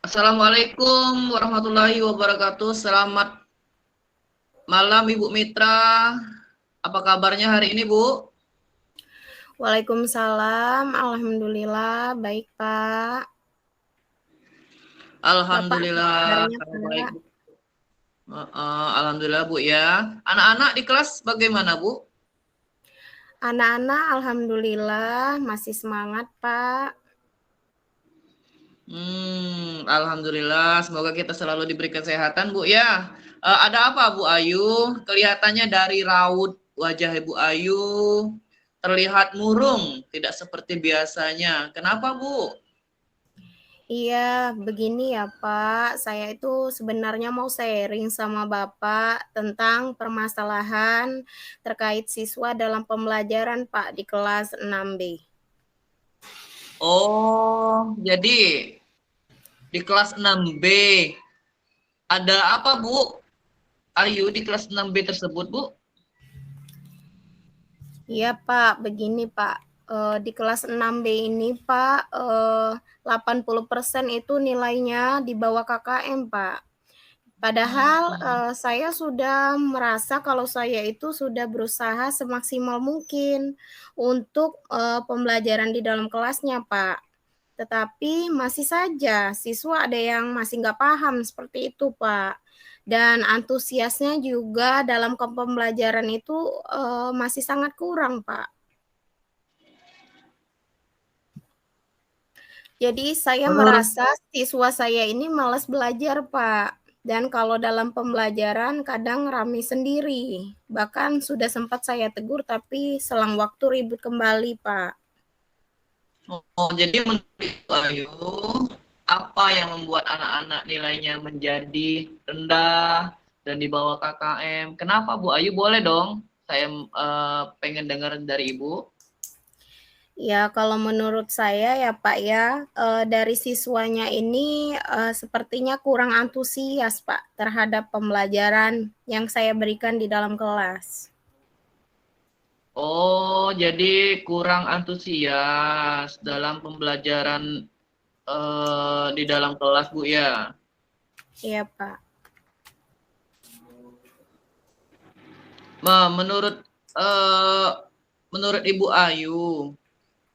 Assalamualaikum warahmatullahi wabarakatuh. Selamat malam Ibu Mitra. Apa kabarnya hari ini, Bu? Waalaikumsalam, alhamdulillah baik Pak. Bapak Alhamdulillah, kabarnya kabar baik, Pak? Bu. Alhamdulillah, Bu ya. Anak-anak di kelas bagaimana, Bu? Anak-anak alhamdulillah masih semangat Pak. Alhamdulillah. Semoga kita selalu diberi kesehatan, Bu ya. Ada apa, Bu Ayu? Kelihatannya dari raut wajah Ibu Ayu terlihat murung, tidak seperti biasanya. Kenapa, Bu? Iya, begini ya Pak, saya itu sebenarnya mau sharing sama Bapak tentang permasalahan terkait siswa dalam pembelajaran Pak di kelas 6B. Oh, jadi di kelas 6B ada apa, Bu? Ayu di kelas 6B tersebut, Bu? Iya Pak, begini Pak, di kelas 6B ini Pak, 80% itu nilainya di bawah KKM Pak. Padahal, saya sudah merasa kalau saya itu sudah berusaha semaksimal mungkin untuk, pembelajaran di dalam kelasnya, Pak. Tetapi masih saja siswa ada yang masih nggak paham seperti itu, Pak. Dan antusiasnya juga dalam pembelajaran itu, masih sangat kurang, Pak. Jadi saya Menurut merasa siswa saya ini malas belajar, Pak. Dan kalau dalam pembelajaran kadang rame sendiri. Bahkan sudah sempat saya tegur tapi selang waktu ribut kembali, Pak. jadi menurut Ibu Ayu, apa yang membuat anak-anak nilainya menjadi rendah dan di bawah KKM? Kenapa, Bu Ayu? Boleh dong. Saya pengen dengar dari Ibu. Ya, kalau menurut saya ya Pak ya, dari siswanya ini, sepertinya kurang antusias Pak terhadap pembelajaran yang saya berikan di dalam kelas. Oh, jadi kurang antusias dalam pembelajaran di dalam kelas, Bu ya. Iya Pak. Nah, menurut Ibu Ayu,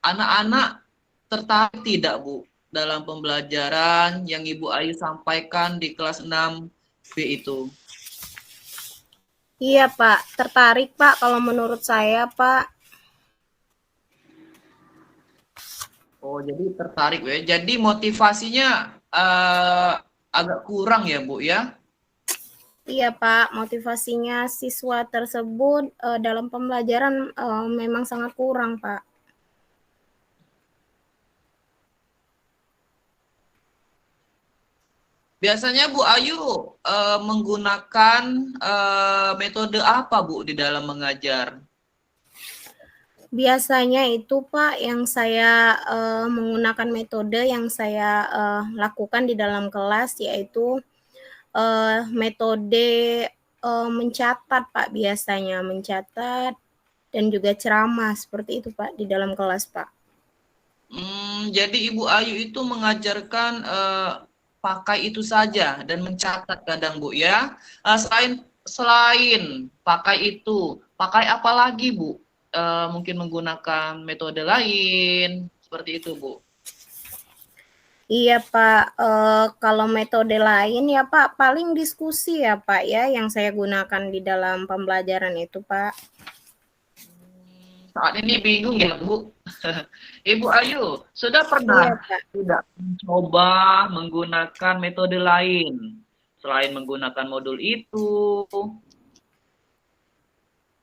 anak-anak tertarik tidak, Bu, dalam pembelajaran yang Ibu Ayu sampaikan di kelas 6B itu? Iya Pak, tertarik Pak kalau menurut saya Pak. Oh, jadi tertarik ya. Jadi motivasinya agak kurang ya, Bu ya. Iya Pak, motivasinya siswa tersebut, dalam pembelajaran, memang sangat kurang Pak. Biasanya Bu Ayu menggunakan metode apa, Bu, di dalam mengajar? Biasanya itu Pak yang saya, menggunakan metode yang saya, lakukan di dalam kelas yaitu, metode, mencatat Pak biasanya, mencatat dan juga ceramah seperti itu Pak di dalam kelas Pak. Jadi Ibu Ayu itu mengajarkan pakai itu saja dan mencatat kadang, Bu ya. Selain pakai itu, pakai apa lagi, Bu? Mungkin menggunakan metode lain seperti itu, Bu. Iya Pak, kalau metode lain ya Pak, paling diskusi ya Pak ya, yang saya gunakan di dalam pembelajaran itu Pak. Saat ini bingung ya, Bu. Ibu Ayu, sudah Iya pernah Pak. tidak mencoba menggunakan metode lain selain menggunakan modul itu?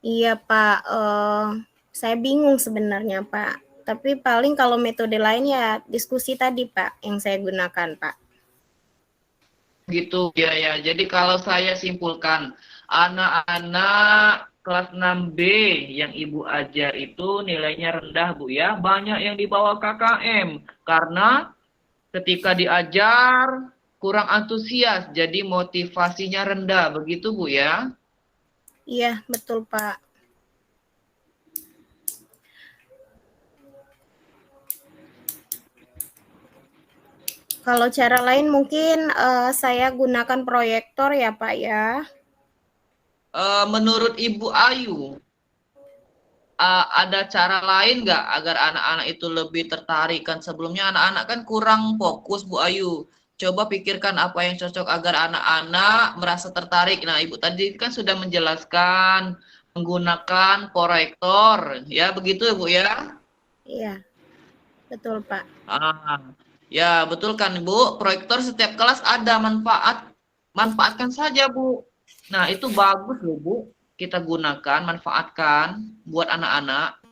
Iya Pak, saya bingung sebenarnya Pak. Tapi paling kalau metode lain ya diskusi tadi Pak, yang saya gunakan Pak. Gitu ya ya. Jadi kalau saya simpulkan, anak-anak kelas 6B yang Ibu ajar itu nilainya rendah, Bu ya. Banyak yang di bawah KKM karena ketika diajar kurang antusias, jadi motivasinya rendah, begitu Bu ya. Iya, betul Pak. Kalau cara lain mungkin saya gunakan proyektor ya Pak ya. Menurut Ibu Ayu, ada cara lain nggak agar anak-anak itu lebih tertarik? Kan sebelumnya anak-anak kan kurang fokus, Bu Ayu. Coba pikirkan apa yang cocok agar anak-anak merasa tertarik. Nah, Ibu tadi kan sudah menjelaskan menggunakan proyektor, ya begitu Bu ya? Iya, betul Pak. Ya betul kan Bu, proyektor setiap kelas ada manfaatkan saja Bu. Nah itu bagus loh Bu, kita gunakan, manfaatkan buat anak-anak.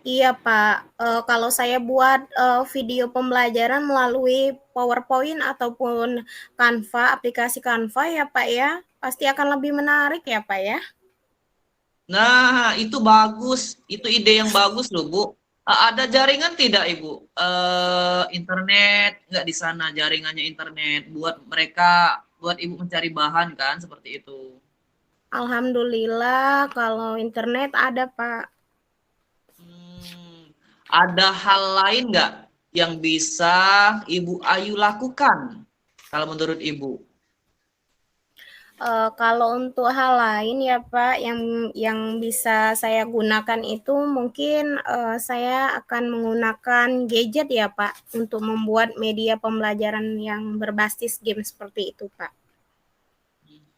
Iya Pak, kalau saya buat video pembelajaran melalui PowerPoint ataupun Canva, aplikasi Canva ya Pak ya, pasti akan lebih menarik ya Pak ya. Nah itu bagus, itu ide yang bagus loh Bu. Ada jaringan tidak Ibu? Internet nggak di sana jaringannya internet buat mereka, buat Ibu mencari bahan kan seperti itu. Alhamdulillah kalau internet ada Pak. Ada hal lain nggak yang bisa Ibu Ayu lakukan kalau menurut Ibu? Kalau untuk hal lain ya Pak, yang bisa saya gunakan itu mungkin saya akan menggunakan gadget ya Pak untuk membuat media pembelajaran yang berbasis game seperti itu Pak.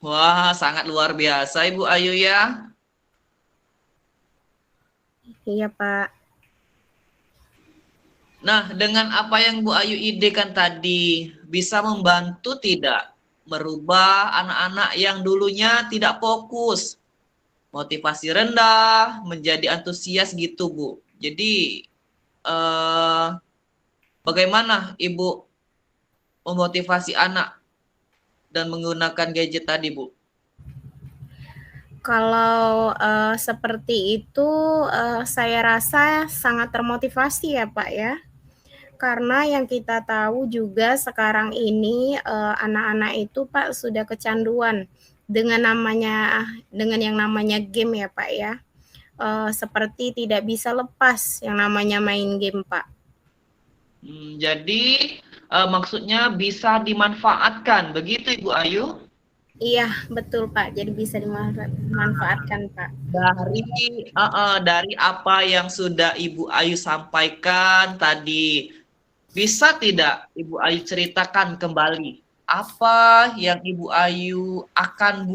Wah, sangat luar biasa Ibu Ayu ya. Iya Pak. Nah, dengan apa yang Bu Ayu idekan tadi, bisa membantu tidak merubah anak-anak yang dulunya tidak fokus, motivasi rendah, menjadi antusias gitu Bu. Jadi, bagaimana Ibu memotivasi anak dan menggunakan gadget tadi, Bu? Kalau seperti itu, saya rasa sangat termotivasi ya Pak ya. Karena yang kita tahu juga sekarang ini anak-anak itu Pak sudah kecanduan dengan yang namanya game ya Pak ya. Seperti tidak bisa lepas yang namanya main game Pak. Jadi maksudnya bisa dimanfaatkan, begitu Ibu Ayu? Iya betul Pak, jadi bisa dimanfaatkan Pak. Dari apa yang sudah Ibu Ayu sampaikan tadi, bisa tidak Ibu Ayu ceritakan kembali apa yang Ibu Ayu akan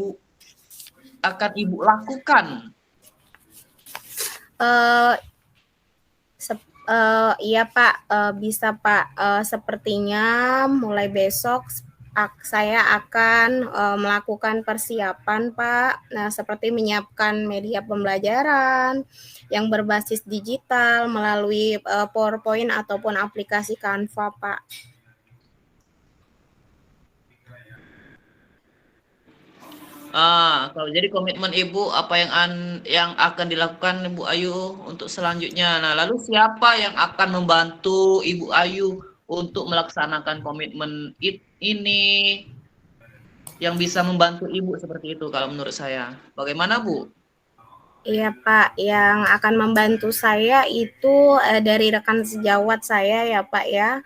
Ibu lakukan? Iya Pak, bisa Pak. Sepertinya mulai besok saya akan melakukan persiapan Pak. Nah, seperti menyiapkan media pembelajaran yang berbasis digital melalui PowerPoint ataupun aplikasi Canva Pak. Kalau jadi komitmen Ibu apa yang akan dilakukan Ibu Ayu untuk selanjutnya. Nah, lalu siapa yang akan membantu Ibu Ayu untuk melaksanakan komitmen ini yang bisa membantu Ibu seperti itu kalau menurut saya. Bagaimana, Bu? Iya Pak, yang akan membantu saya itu dari rekan sejawat saya ya Pak ya.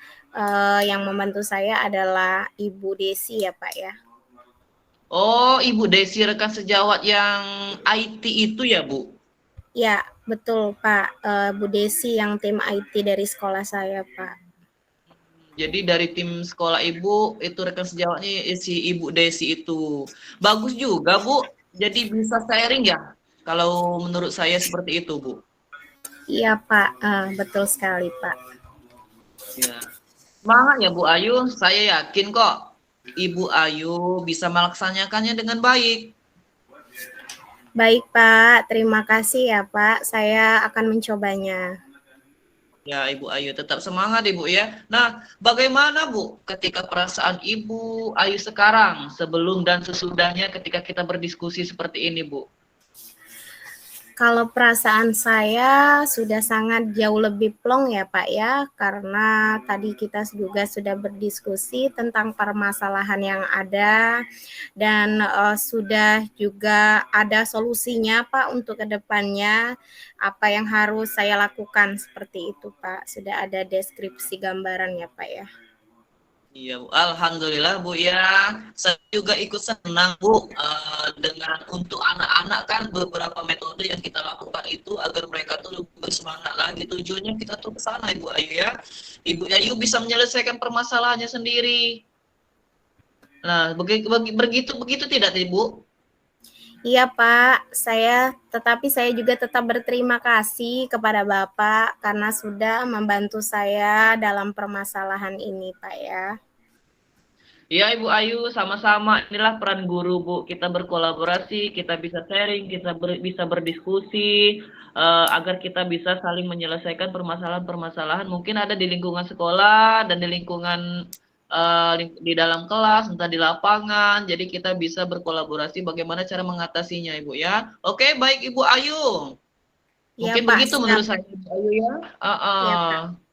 Yang membantu saya adalah Ibu Desi ya Pak ya. Oh, Ibu Desi rekan sejawat yang IT itu ya, Bu? Ya, betul Pak. Bu Desi yang tim IT dari sekolah saya Pak. Jadi dari tim sekolah Ibu, itu rekan sejawatnya si Ibu Desi itu. Bagus juga, Bu. Jadi bisa sharing ya? Kalau menurut saya seperti itu, Bu. Iya Pak, betul sekali Pak. Ya. Semangat ya Bu Ayu, saya yakin kok Ibu Ayu bisa melaksanakannya dengan baik. Baik Pak, terima kasih ya Pak. Saya akan mencobanya. Ya Ibu Ayu, tetap semangat Ibu ya. Nah, bagaimana Bu ketika perasaan Ibu Ayu sekarang, sebelum dan sesudahnya ketika kita berdiskusi seperti ini Bu? Kalau perasaan saya sudah sangat jauh lebih plong ya Pak ya, karena tadi kita juga sudah berdiskusi tentang permasalahan yang ada dan sudah juga ada solusinya Pak untuk kedepannya apa yang harus saya lakukan seperti itu Pak. Sudah ada deskripsi gambaran ya Pak ya. Iya, Bu. Alhamdulillah Bu ya. Saya juga ikut senang Bu dengan untuk anak-anak kan beberapa metode yang kita lakukan itu agar mereka tuh lebih bersemangat lagi. Tujuannya kita tuh ke sana Ibu Ayu ya. Ibu Ayu bisa menyelesaikan permasalahannya sendiri. Nah, begitu tidak Ibu? Iya Pak, tetapi saya juga tetap berterima kasih kepada Bapak karena sudah membantu saya dalam permasalahan ini Pak ya. Iya Ibu Ayu, sama-sama. Inilah peran guru Bu. Kita berkolaborasi, kita bisa sharing, kita bisa berdiskusi, agar kita bisa saling menyelesaikan permasalahan-permasalahan. Mungkin ada di lingkungan sekolah dan di lingkungan di dalam kelas, entah di lapangan. Jadi kita bisa berkolaborasi bagaimana cara mengatasinya Ibu ya. Oke, baik Ibu Ayu. Iya Mungkin Pak, begitu siap. menurut saya Ibu Ayu ya. Iya Pak.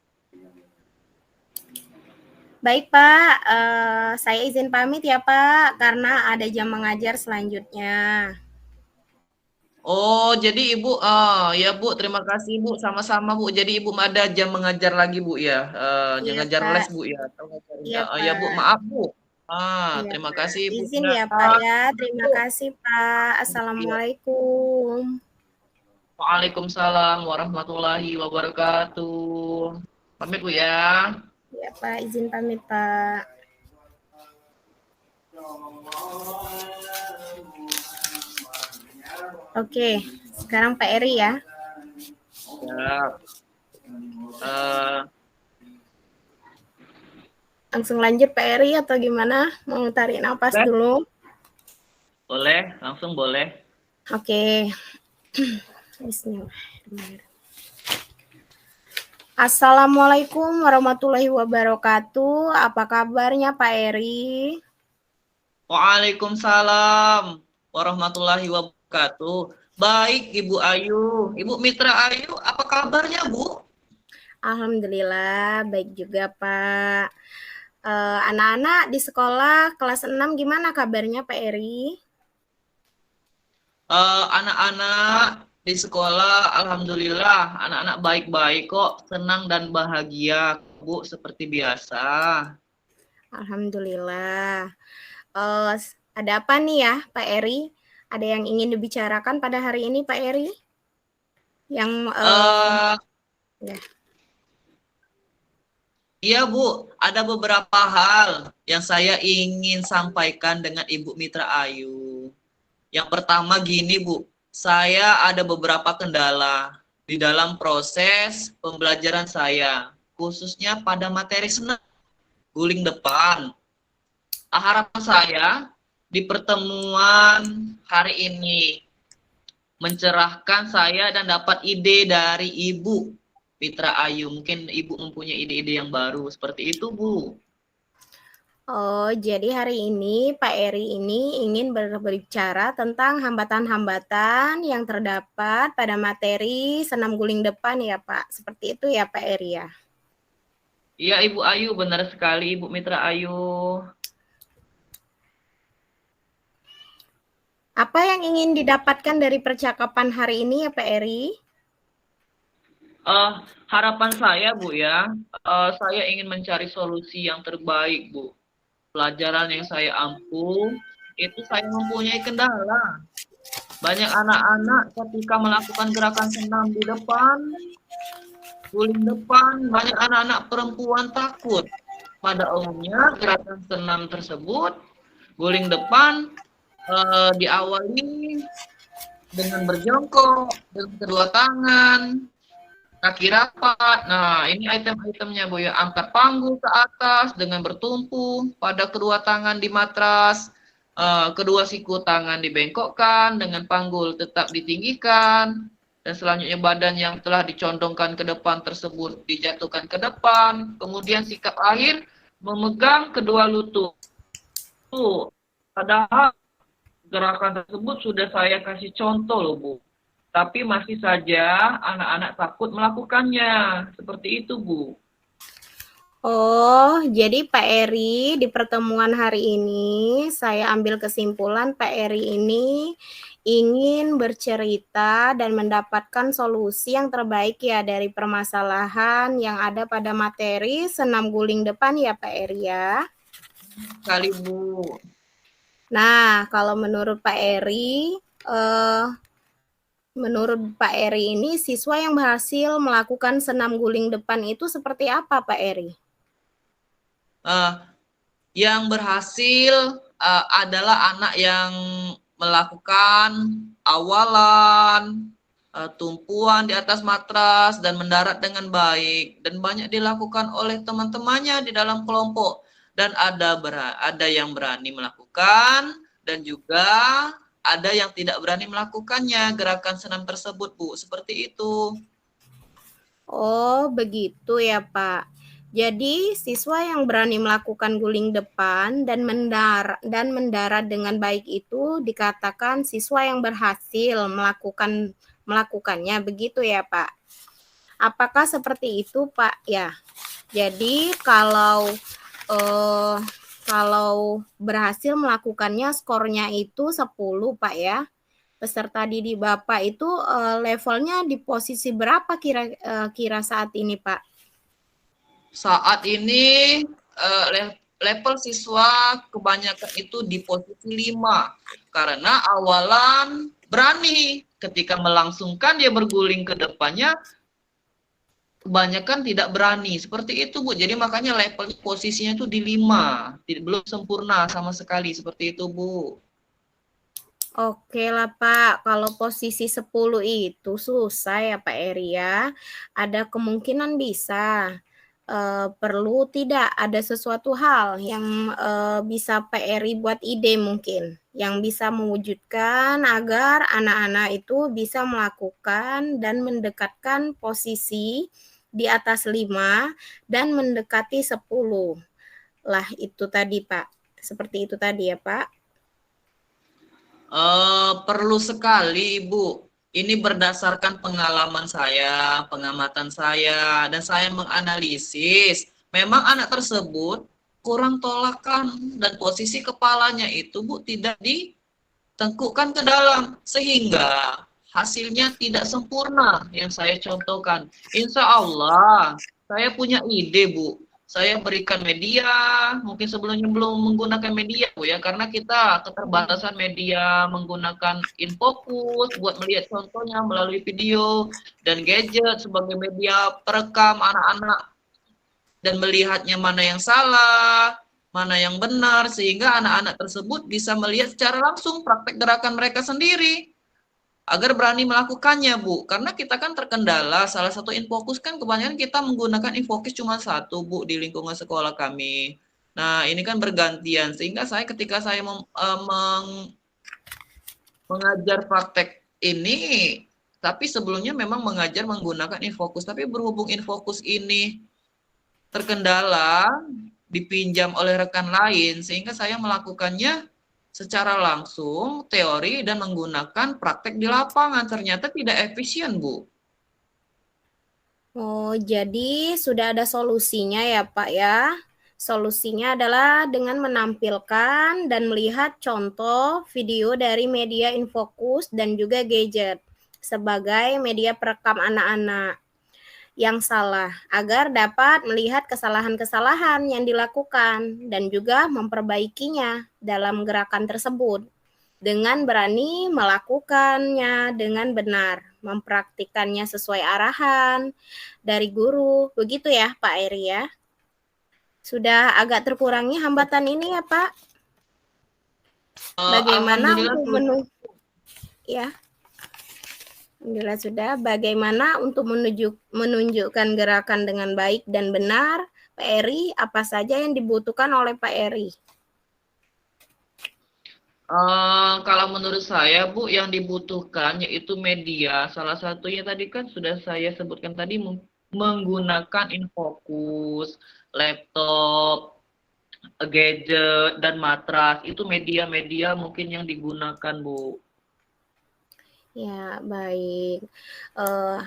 Baik Pak, saya izin pamit ya Pak, karena ada jam mengajar selanjutnya. Oh, jadi Ibu, ya Bu, terima kasih Bu, sama-sama Bu. Jadi Ibu ada jam mengajar lagi Bu ya, Iya ngajar les Pak, Bu ya, atau ngajarin iya ya Bu, Pak, maaf Bu. iya Terima Pak. kasih Bu. Izin ya Pak ya, terima Bu. kasih Pak. Iya. Assalamualaikum. Waalaikumsalam warahmatullahi wabarakatuh. Pamit Bu ya. Iya Pak, izin pamit Pak. Oke, sekarang Pak Eri ya. Ya. Langsung lanjut Pak Eri atau gimana? Mau tarik nafas dulu? Boleh, langsung boleh. Oke. Bismillahirrahmanirrahim. Assalamualaikum warahmatullahi wabarakatuh. Apa kabarnya Pak Eri? Waalaikumsalam warahmatullahi wabarakatuh. Baik Ibu Ayu, Ibu Mitra Ayu, apa kabarnya Bu? Alhamdulillah, baik juga Pak. Anak-anak di sekolah kelas 6 gimana kabarnya Pak Eri? Anak-anak di sekolah, alhamdulillah, anak-anak baik-baik kok, senang dan bahagia, Bu, seperti biasa. Alhamdulillah. Ada apa nih ya, Pak Eri? Ada yang ingin dibicarakan pada hari ini, Pak Eri? Yang ya. Iya Bu, ada beberapa hal yang saya ingin sampaikan dengan Ibu Mitra Ayu. Yang pertama gini Bu, saya ada beberapa kendala di dalam proses pembelajaran saya, khususnya pada materi senam guling depan. Harapan saya di pertemuan hari ini mencerahkan saya dan dapat ide dari Ibu Mitra Ayu. Mungkin Ibu mempunyai ide-ide yang baru seperti itu, Bu. Oh, jadi hari ini Pak Eri ini ingin berbicara tentang hambatan-hambatan yang terdapat pada materi senam guling depan ya Pak. Seperti itu ya Pak Eri ya? Iya Ibu Ayu, benar sekali Ibu Mitra Ayu. Apa yang ingin didapatkan dari percakapan hari ini ya Pak Eri? Harapan saya Bu ya, saya ingin mencari solusi yang terbaik Bu. Pelajaran yang saya ampu, itu saya mempunyai kendala. Banyak anak-anak ketika melakukan gerakan senam di depan, guling depan, banyak anak-anak perempuan takut. Pada umumnya gerakan senam tersebut, guling depan, diawali dengan berjongkok, dengan kedua tangan, kaki rapat. Nah, ini item-itemnya Bu ya. Angkat panggul ke atas dengan bertumpu pada kedua tangan di matras. Kedua siku tangan dibengkokkan dengan panggul tetap ditinggikan. Dan selanjutnya badan yang telah dicondongkan ke depan tersebut dijatuhkan ke depan. Kemudian sikap akhir memegang kedua lutut. Padahal gerakan tersebut sudah saya kasih contoh loh Bu. tapi masih saja anak-anak takut melakukannya. Seperti itu, Bu. Oh, jadi Pak Eri di pertemuan hari ini saya ambil kesimpulan Pak Eri ini ingin bercerita dan mendapatkan solusi yang terbaik ya dari permasalahan yang ada pada materi senam guling depan ya Pak Eri ya. Kali, Bu. Nah, kalau menurut Pak Eri, menurut Pak Eri ini siswa yang berhasil melakukan senam guling depan itu seperti apa Pak Eri? Uh, yang berhasil adalah anak yang melakukan awalan, tumpuan di atas matras dan mendarat dengan baik, dan banyak dilakukan oleh teman-temannya di dalam kelompok, dan ada yang berani melakukan dan juga ada yang tidak berani melakukannya gerakan senam tersebut, Bu. Seperti itu. Oh, begitu ya, Pak. Jadi, siswa yang berani melakukan guling depan dan mendarat dengan baik itu dikatakan siswa yang berhasil melakukannya, begitu ya, Pak. Apakah seperti itu, Pak? Ya. Jadi, eh, kalau berhasil melakukannya skornya itu 10, Pak ya. Peserta didik Bapak itu levelnya di posisi berapa kira-kira saat ini, Pak? Saat ini level siswa kebanyakan itu di posisi 5 karena awalan berani, ketika melangsungkan dia berguling ke depannya kebanyakan tidak berani. Seperti itu, Bu. Jadi makanya level posisinya itu di 5, belum sempurna sama sekali. Seperti itu, Bu. Oke lah Pak, kalau posisi 10 itu susah ya Pak Eri ya. Ada kemungkinan bisa. Perlu tidak ada sesuatu hal yang bisa Pak Eri buat ide mungkin yang bisa mewujudkan agar anak-anak itu bisa melakukan dan mendekatkan posisi di atas 5 dan mendekati 10. Lah itu tadi Pak. Seperti itu tadi ya Pak. Perlu sekali, Ibu. Ini berdasarkan pengalaman saya, pengamatan saya, dan saya menganalisis. Memang anak tersebut kurang tolakan dan posisi kepalanya itu, Bu, tidak ditengkukkan ke dalam, sehingga hasilnya tidak sempurna yang saya contohkan. Insya Allah, saya punya ide, Bu. Saya berikan media, mungkin sebelumnya belum menggunakan media, Bu ya, karena kita keterbatasan media menggunakan InFocus buat melihat contohnya melalui video dan gadget sebagai media perekam anak-anak dan melihatnya mana yang salah, mana yang benar, sehingga anak-anak tersebut bisa melihat secara langsung praktek gerakan mereka sendiri agar berani melakukannya, Bu. Karena kita kan terkendala, salah satu InFocus kan kebanyakan kita menggunakan InFocus cuma satu, Bu, di lingkungan sekolah kami. Nah, ini kan bergantian, sehingga saya ketika saya mengajar praktek ini, tapi sebelumnya memang mengajar menggunakan InFocus, tapi berhubung InFocus ini terkendala, dipinjam oleh rekan lain, sehingga saya melakukannya secara langsung, teori, dan menggunakan praktek di lapangan. Ternyata tidak efisien, Bu. Oh, jadi sudah ada solusinya ya, Pak ya. Solusinya adalah dengan menampilkan dan melihat contoh video dari media InFocus dan juga gadget sebagai media perekam anak-anak yang salah agar dapat melihat kesalahan-kesalahan yang dilakukan dan juga memperbaikinya dalam gerakan tersebut dengan berani melakukannya dengan benar, mempraktikkannya sesuai arahan dari guru. Begitu ya, Pak Eri ya. Sudah agak terkurangi hambatan ini ya, Pak. Bagaimana untuk ya? Alhamdulillah sudah. Bagaimana untuk menunjukkan gerakan dengan baik dan benar, Pak Eri? Apa saja yang dibutuhkan oleh Pak Eri? Kalau menurut saya, Bu, yang dibutuhkan yaitu media. Salah satunya tadi kan sudah saya sebutkan tadi, menggunakan InFocus, laptop, gadget, dan matras. Itu media-media mungkin yang digunakan, Bu. Ya, baik. Eh,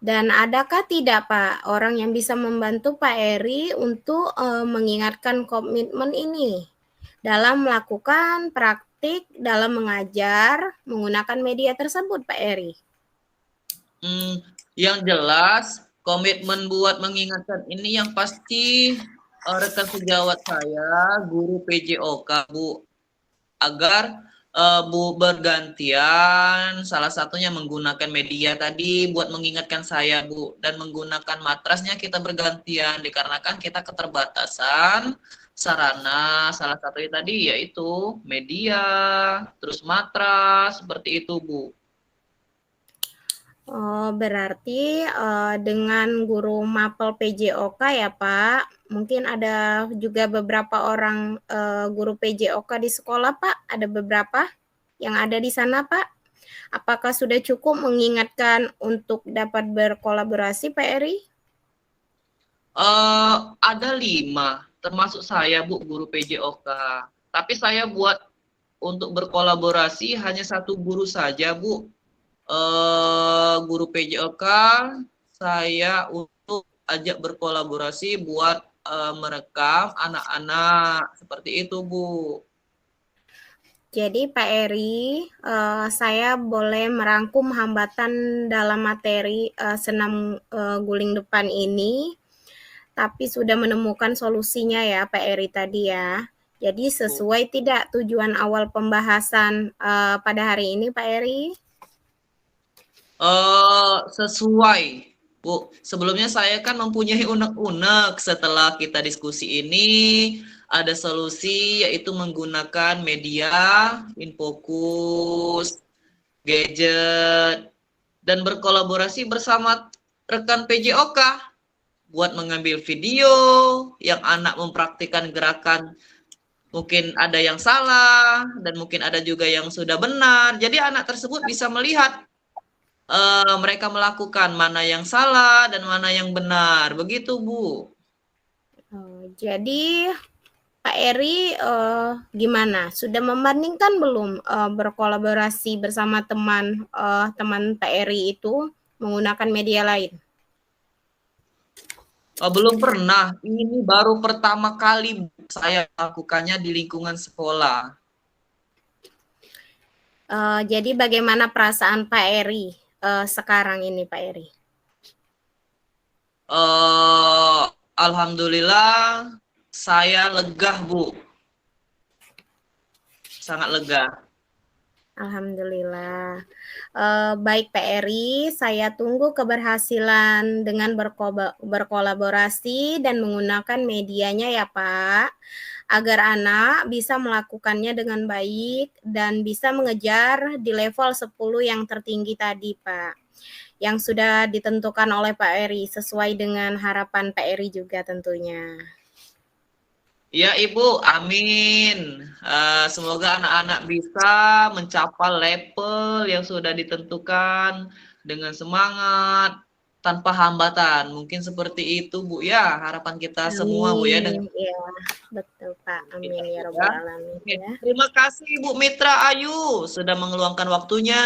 dan adakah tidak Pak orang yang bisa membantu Pak Eri untuk mengingatkan komitmen ini dalam melakukan praktik dalam mengajar menggunakan media tersebut Pak Eri? Yang jelas komitmen buat mengingatkan ini yang pasti rekan sejawat saya, guru PJOK, Bu, agar Bu bergantian salah satunya menggunakan media tadi buat mengingatkan saya Bu, dan menggunakan matrasnya kita bergantian dikarenakan kita keterbatasan sarana, salah satunya tadi yaitu media, terus matras, seperti itu Bu. Oh, berarti dengan guru mapel PJOK ya Pak, mungkin ada juga beberapa orang guru PJOK di sekolah Pak, ada beberapa yang ada di sana Pak. Apakah sudah cukup mengingatkan untuk dapat berkolaborasi Pak Eri? Ada 5, termasuk saya Bu, guru PJOK. Tapi saya buat untuk berkolaborasi hanya 1 guru saja Bu. Guru PJOK saya untuk ajak berkolaborasi buat merekam anak-anak seperti itu Bu. Jadi Pak Eri, saya boleh merangkum hambatan dalam materi senam guling depan ini, tapi sudah menemukan solusinya ya Pak Eri tadi ya. Jadi sesuai tidak tujuan awal pembahasan pada hari ini Pak Eri? Sesuai Bu. Sebelumnya saya kan mempunyai unek-unek, setelah kita diskusi ini ada solusi yaitu menggunakan media, infokus, gadget, dan berkolaborasi bersama rekan PJOK buat mengambil video yang anak mempraktikkan gerakan, mungkin ada yang salah dan mungkin ada juga yang sudah benar. Jadi anak tersebut bisa melihat mereka melakukan mana yang salah dan mana yang benar. Begitu Bu. Jadi Pak Eri gimana? Sudah membandingkan belum berkolaborasi bersama teman Pak Eri itu menggunakan media lain? Belum pernah. Ini baru pertama kali saya lakukannya di lingkungan sekolah. Jadi bagaimana perasaan Pak Eri sekarang ini Pak Eri? Alhamdulillah saya lega Bu. Sangat lega. Alhamdulillah. Baik Pak Eri, saya tunggu keberhasilan dengan berkolaborasi dan menggunakan medianya ya Pak, agar anak bisa melakukannya dengan baik dan bisa mengejar di level 10 yang tertinggi tadi Pak, yang sudah ditentukan oleh Pak Eri sesuai dengan harapan Pak Eri juga tentunya. Ya Ibu, amin. Semoga anak-anak bisa mencapai level yang sudah ditentukan dengan semangat, tanpa hambatan. Mungkin seperti itu Bu ya, harapan kita semua Bu ya. Amin. Ya, betul Pak. Amin ya Rabbal Alamin ya. Terima kasih Bu Mitra Ayu sudah mengeluangkan waktunya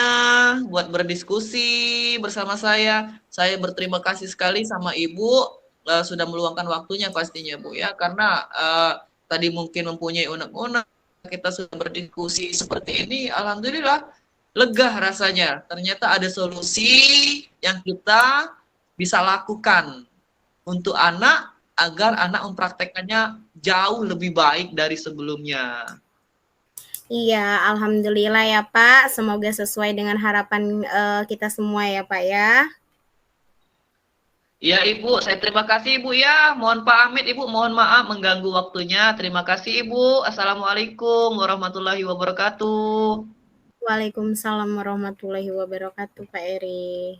buat berdiskusi bersama saya. Saya berterima kasih sekali sama Ibu sudah meluangkan waktunya pastinya Bu ya, karena tadi mungkin mempunyai unek-unek, kita sudah berdiskusi seperti ini, alhamdulillah lega rasanya. Ternyata ada solusi yang kita bisa lakukan untuk anak agar anak mempraktekannya jauh lebih baik dari sebelumnya. Iya, alhamdulillah ya Pak. Semoga sesuai dengan harapan kita semua ya Pak ya. Ya Ibu, saya terima kasih Ibu ya. Mohon pamit Ibu, mohon maaf mengganggu waktunya. Terima kasih Ibu. Assalamualaikum warahmatullahi wabarakatuh. Waalaikumsalam warahmatullahi wabarakatuh Pak Eri.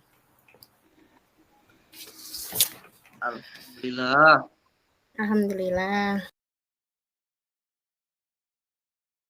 Alhamdulillah. Alhamdulillah.